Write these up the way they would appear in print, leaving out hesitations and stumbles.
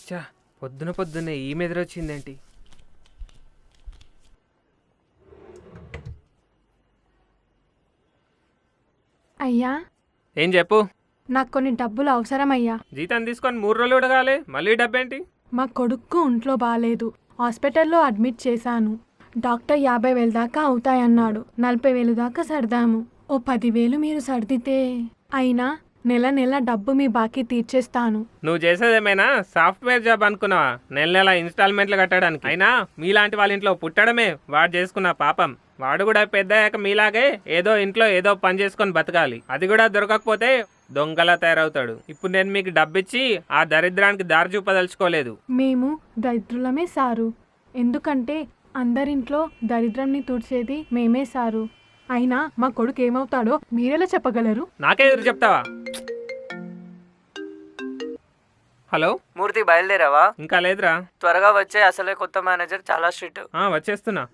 చా పొద్దున్నే ఈ మెదరొచ్చిందేంటి? అయ్యా, ఏం చెప్పు. నాకు కొన్ని డబ్బులు అవసరం అయ్యా. జీతం తీసుకొని 3 రోజులు ఉడగాలి, మళ్ళీ డబ్బేంటి? మా కొడుక్కు ఒంట్లో బాగాలేదు, హాస్పిటల్లో అడ్మిట్ చేశాను. డాక్టర్ 50,000 దాకా అవుతాయన్నాడు. 40,000 దాకా సర్దాము. ఓ 10,000 మీరు సర్దితే అయినా నెల డబ్బు మీ బాకీ తీర్చేస్తాను. నువ్వు చేసేదేమైనా సాఫ్ట్వేర్ జాబ్ అనుకున్నావా? నెల ఇన్స్టాల్మెంట్లు కట్టడానికి? అయినా మీలాంటి వాళ్ళ ఇంట్లో పుట్టడమే వాడు చేసుకున్న పాపం. వాడు కూడా పెద్దయ్యాక మీలాగే ఏదో ఇంట్లో ఏదో పని చేసుకొని బతకాలి. అది కూడా దొరకకపోతే దొంగలా తయారవుతాడు. ఇప్పుడు నేను మీకు డబ్బిచ్చి ఆ దరిద్రానికి దారి చూపదలుచుకోలేదు. మేము దరిద్రులమే సారు. ఎందుకంటే అందరింట్లో దరిద్రంని తుడిచేది మేమే సారు. అయినా మా కొడుకు ఏమవుతాడో మీరెలా చెప్పగలరు? నాకే ఎదురు చెప్తావా? హలో మూర్తి, బయలుదేరావా? ఇంకా లేదురా. త్వరగా వచ్చే, అసలే కొత్త మేనేజర్ చాలా స్ట్రిక్ట్. వచ్చేస్తున్నా.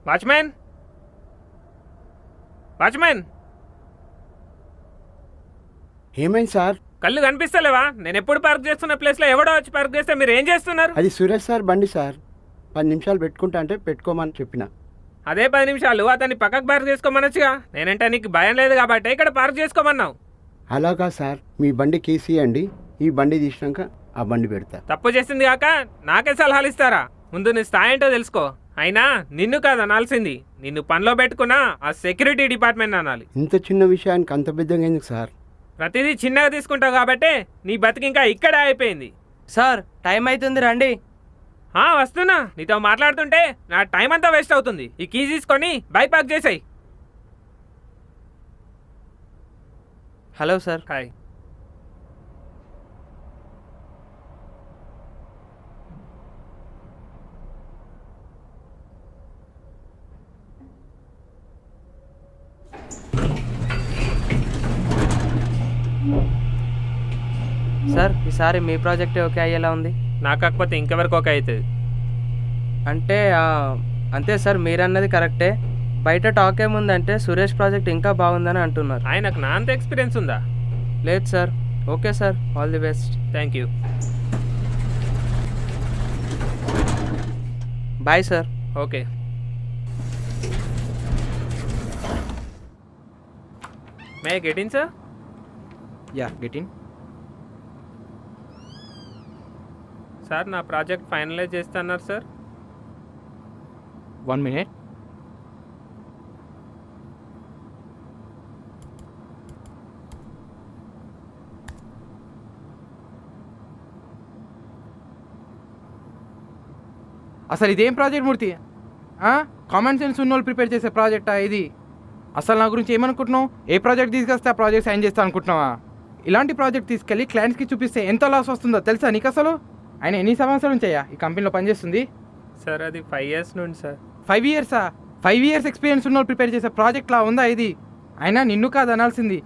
వాచ్మెన్, వాచ్మెన్, ఏమైంది సార్? కళ్ళు కనిపిస్తలేవా? నేను ఎప్పుడు పార్క్ చేస్తున్న ప్లేస్లో ఎవడో వచ్చి పార్క్ చేస్తే మీరు ఏం చేస్తున్నారు? అది సురేష్ సార్ బండి సార్. 10 నిమిషాలు పెట్టుకుంటా అంటే పెట్టుకోమని చెప్పిన. అదే 10 నిమిషాలు అతన్ని పక్కకు పార్క్ చేసుకోమనొచ్చుగా. నేనంటే నీకు భయం లేదు కాబట్టి ఇక్కడ పార్క్ చేసుకోమన్నావు. అలాగా సార్, మీ బండి కేసు ఇవ్వండి, ఈ బండి తీసినాక ఆ బండి పెడతా. తప్పు చేసింది కాక నాకే సలహాలు ఇస్తారా? ముందు నీ స్థాయి ఏంటో తెలుసుకో. అయినా నిన్ను కాదు అనాల్సింది, నిన్ను పనిలో పెట్టుకున్నా ఆ సెక్యూరిటీ డిపార్ట్మెంట్ అనాలి. ఇంత చిన్న విషయానికి అంత పెద్దగా ఎందుకు సార్? ప్రతిదీ చిన్నగా తీసుకుంటావు కాబట్టి నీ బతికి ఇంకా ఇక్కడే అయిపోయింది. సార్, టైం అవుతుంది, రండి. వస్తున్నా. నీతో మాట్లాడుతుంటే నా టైం అంతా వేస్ట్ అవుతుంది. ఈ కీ తీసుకొని బైక్ పార్క్ చేసాయి. Hello sir. హాయ్. సార్, ఈసారి మీ ప్రాజెక్టే ఓకే అయ్యేలా ఉంది. నాకు కాకపోతే ఇంకెవరికి ఓకే అవుతుంది? అంటే అంతే సార్, మీరన్నది కరెక్టే. బయట టాక్ ఏముందంటే సురేష్ ప్రాజెక్ట్ ఇంకా బాగుందని అంటున్నారు. ఆయనకు నా అంత ఎక్స్పీరియన్స్ ఉందా? లేదు sir. Okay sir, all the best. Thank you. Bye sir. Okay. May get in sir? Yeah, get in. Sir, నా ప్రాజెక్ట్ ఫైనలైజ్ చేస్తున్నారు సార్. 1 minute. అసలు ఇదేం ప్రాజెక్ట్ మూర్తి? కామన్ సెన్స్ ఉన్నోళ్ళు ప్రిపేర్ చేసే ప్రాజెక్టా ఇది? అసలు నా గురించి ఏమనుకుంటున్నావు? ఏ ప్రాజెక్ట్ తీసుకొస్తే ఆ ప్రాజెక్ట్ సైన్ చేస్తా అనుకుంటున్నావా? ఇలాంటి ప్రాజెక్ట్ తీసుకెళ్ళి క్లయింట్స్కి చూపిస్తే ఎంత లాస్ వస్తుందో తెలుసా నీకు? అసలు ఆయన ఎన్ని సంవత్సరాల నుంచి అయ్యా ఈ కంపెనీలో పనిచేస్తుంది? సార్, అది 5 years నుండి సార్. 5 yearsా? 5 years ఎక్స్పీరియన్స్ ఉన్నోళ్ళు ప్రిపేర్ చేసే ప్రాజెక్ట్లా ఉందా ఇది? అయినా నిన్ను కాదు అనాల్సింది,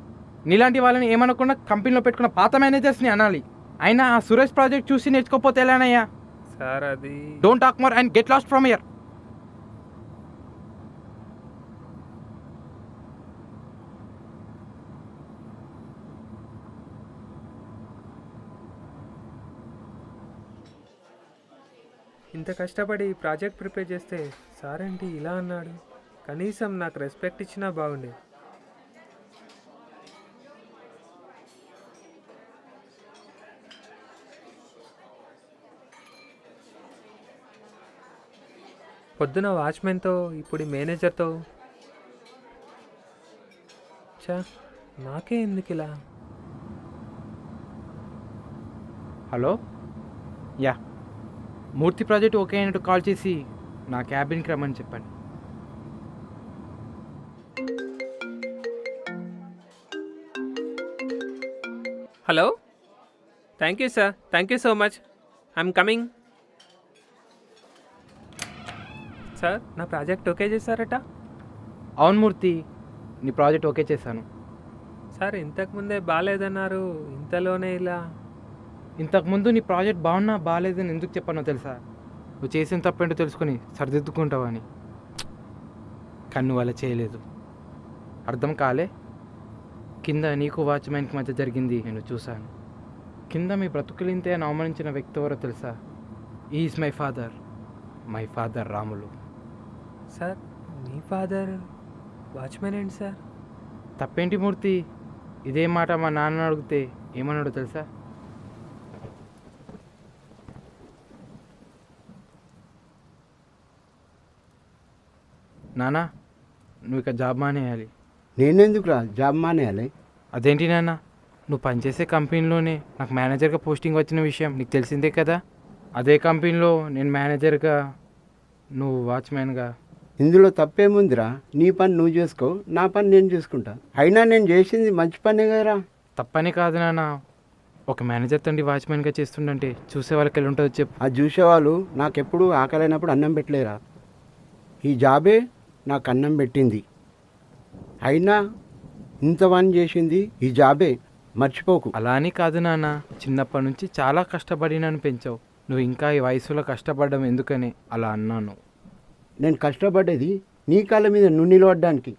నీలాంటి వాళ్ళని ఏమనకుండా కంపెనీలో పెట్టుకున్న పాత మేనేజర్స్ని అనాలి. అయినా ఆ సురేష్ ప్రాజెక్ట్ చూసి నేర్చుకోకపోతే ఎలానయ్యా? సార్, అది don't talk more and get lost from here. ఇంత కష్టపడి ఈ ప్రాజెక్ట్ ప్రిపేర్ చేస్తే సార్ ఏంటి ఇలా అన్నాడు? కనీసం నాకు రెస్పెక్ట్ ఇచ్చినా బాగుండే. పొద్దున వాచ్మెన్తో, ఇప్పుడు మేనేజర్తో. నాకే ఎందుకు ఇలా? హలో, యా, మూర్తి ప్రాజెక్ట్ ఓకే అయినట్టు కాల్ చేసి నా క్యాబిన్కి రమ్మని చెప్పండి. Hello, thank you sir, thank you so much. I'm coming. Sir, నా ప్రాజెక్ట్ ఓకే చేశారట? అవును మూర్తి, నీ ప్రాజెక్ట్ ఓకే చేశాను. సార్ ఇంతకుముందే బాగాలేదన్నారు, ఇంతలోనే ఇలా? ఇంతకుముందు నీ ప్రాజెక్ట్ బాగున్నా బాగాలేదని ఎందుకు చెప్పానో తెలుసా? నువ్వు చేసిన తప్పేంటో తెలుసుకొని సరిదిద్దుకుంటావని. కానీ నువ్వు అలా చేయలేదు. అర్థం కాలే? కింద నీకు వాచ్మ్యాన్కి మధ్య జరిగింది నేను చూశాను. కింద మీ బ్రతుకులింతే అని అవమానించిన వ్యక్తి ఎవరో తెలుసా? Is my father Ramulu. Sir మీ ఫాదర్ వాచ్మెన్ ఏంటి సార్? తప్పేంటి మూర్తి? ఇదే మాట మా నాన్న అడిగితే ఏమన్నాడో తెలుసా? నానా, నువ్వు ఇక జాబ్ మానేయాలి. నేనెందుకురా జాబ్ మానేయాలి? అదేంటి నాన్న, నువ్వు పనిచేసే కంపెనీలోనే నాకు మేనేజర్గా పోస్టింగ్ వచ్చిన విషయం నీకు తెలిసిందే కదా. అదే కంపెనీలో నేను మేనేజర్గా, నువ్వు వాచ్మ్యాన్గా. ఇందులో తప్పేముందిరా? నీ పని నువ్వు చేసుకో, నా పని నేను చేసుకుంటా. అయినా నేను చేసింది మంచి పనే కదరా. తప్పని కాదు నాన్న, ఒక మేనేజర్ తండ్రి వాచ్మ్యాన్గా చేస్తుండంటే చూసే వాళ్ళకి వెళ్ళి ఉంటుందో చెప్పు. ఆ చూసేవాళ్ళు నాకెప్పుడు ఆకలైనప్పుడు అన్నం పెట్టలేరా? ఈ జాబే నాకు అన్నం పెట్టింది. అయినా ఇంత పని చేసింది ఈ జాబే, మర్చిపోకు. అలా అని కాదు నాన్న, చిన్నప్పటి నుంచి చాలా కష్టపడి నన్ను పెంచావు. నువ్వు ఇంకా ఈ వయసులో కష్టపడడం ఎందుకని అలా అన్నాను. నేను కష్టపడ్డది నీ కాళ్ళ మీద నువ్వు నిలబడ్డానికి,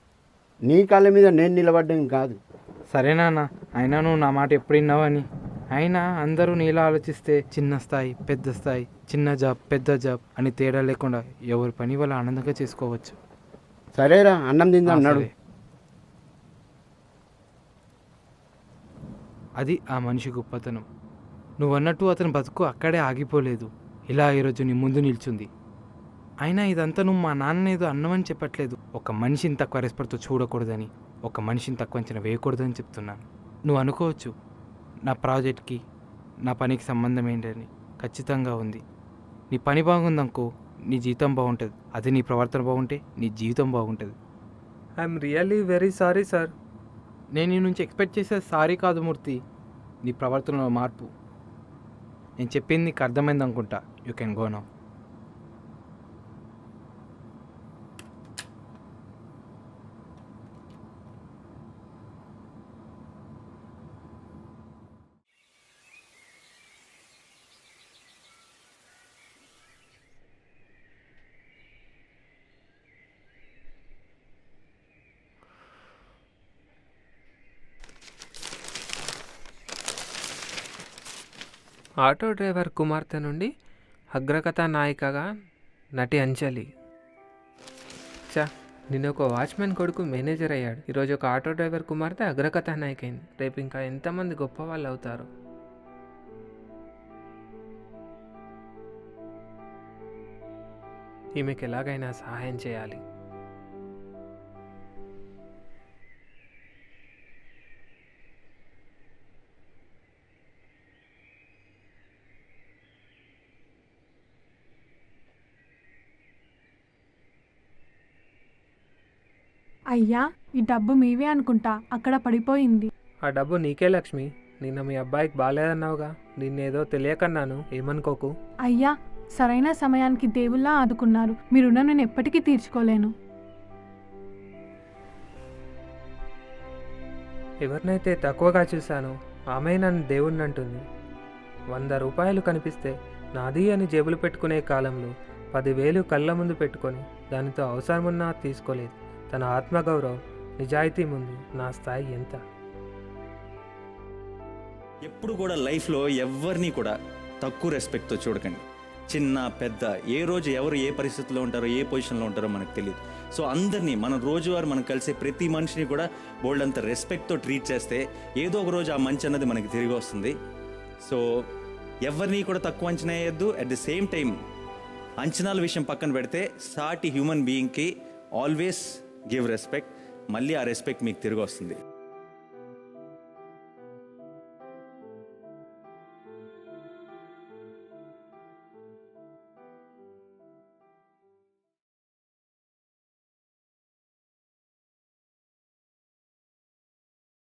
నీ కాళ్ళ మీద నేను నిలబడ్డానికి కాదు. సరే నాన్న, అయినా నువ్వు నా మాట ఎప్పుడు విన్నావని. అయినా అందరూ నీలా ఆలోచిస్తే చిన్న స్థాయి పెద్ద స్థాయి, చిన్న జాబ్ పెద్ద జాబ్ అని తేడా లేకుండా ఎవరి పని వాళ్ళు ఆనందంగా చేసుకోవచ్చు. సరేరా, అన్నం తిందాం నడు. సరే. అది ఆ మనిషి గొప్పతనం. నువ్వన్నట్టు అతని బతుకు అక్కడే ఆగిపోలేదు, ఇలా ఈరోజు నీ ముందు నిల్చుంది. అయినా ఇదంతా నువ్వు మా నాన్న ఏదో అన్నమని చెప్పట్లేదు. ఒక మనిషిని తక్కువ రెస్పెక్ట్తో చూడకూడదని, ఒక మనిషిని తక్కువ అంచనా వేయకూడదని చెప్తున్నాను. నువ్వు అనుకోవచ్చు నా ప్రాజెక్ట్కి నా పనికి సంబంధం ఏంటని. ఖచ్చితంగా ఉంది. నీ పని బాగుందనుకో నీ జీవితం బాగుంటుంది, అదే నీ ప్రవర్తన బాగుంటే నీ జీవితం బాగుంటుంది. I'm really very sorry sir. నేను నీ నుంచి ఎక్స్పెక్ట్ చేసేది సారీ కాదు మూర్తి, నీ ప్రవర్తనలో మార్పు. నేను చెప్పింది నీకు అర్థమైంది అనుకుంటా. You can go now. Auto driver కుమార్తె నుండి అగ్రకథా నాయికగా నటి అంజలి. నిన్న ఒక వాచ్మెన్ కొడుకు మేనేజర్ అయ్యాడు, ఈరోజు ఒక ఆటో డ్రైవర్ కుమార్తె అగ్రకథా నాయిక అయింది. రేపు ఇంకా ఎంతమంది గొప్ప వాళ్ళు అవుతారు. ఈమెకి ఎలాగైనా సహాయం చేయాలి. అయ్యా, ఈ డబ్బు మీవే అనుకుంటా, అక్కడ పడిపోయింది. ఆ డబ్బు నీకే లక్ష్మి. నిన్న మీ అబ్బాయికి బాగాలేదన్నావుగా, నిన్నేదో తెలియకన్నాను, ఏమనుకోకు. అయ్యా, సరైన సమయానికి దేవుళ్ళా ఆదుకున్నారు. మీ రుణం నేను ఎప్పటికీ తీర్చుకోలేను. ఎవరినైతే తక్కువగా చూశానో ఆమె నన్ను దేవుణ్ణి అంటుంది. 100 రూపాయలు కనిపిస్తే నాది అని జేబులు పెట్టుకునే కాలంలో 10,000 కళ్ళ ముందు పెట్టుకొని దానితో అవసరమున్నా తీసుకోలేదు. తన ఆత్మగౌరవం నిజాయితీ ముందు నా స్థాయి ఎంత? ఎప్పుడు కూడా లైఫ్లో ఎవరిని కూడా తక్కువ రెస్పెక్ట్తో చూడకండి. చిన్న పెద్ద ఏ రోజు ఎవరు ఏ పరిస్థితిలో ఉంటారో ఏ పొజిషన్లో ఉంటారో మనకు తెలియదు. సో అందరినీ మనం రోజువారు మనం కలిసే ప్రతి మనిషిని కూడా బోల్డ్ అంత రెస్పెక్ట్తో ట్రీట్ చేస్తే ఏదో ఒక రోజు ఆ మంచి అన్నది మనకి తిరిగి వస్తుంది. సో ఎవరిని కూడా తక్కువ అంచనా వేయద్దు. అట్ ది సేమ్ టైం అంచనాల విషయం పక్కన పెడితే సాటి హ్యూమన్ బీయింగ్కి ఆల్వేస్ గివ్ రెస్పెక్ట్. మళ్ళీ ఆ రెస్పెక్ట్ మీకు తిరిగి వస్తుంది.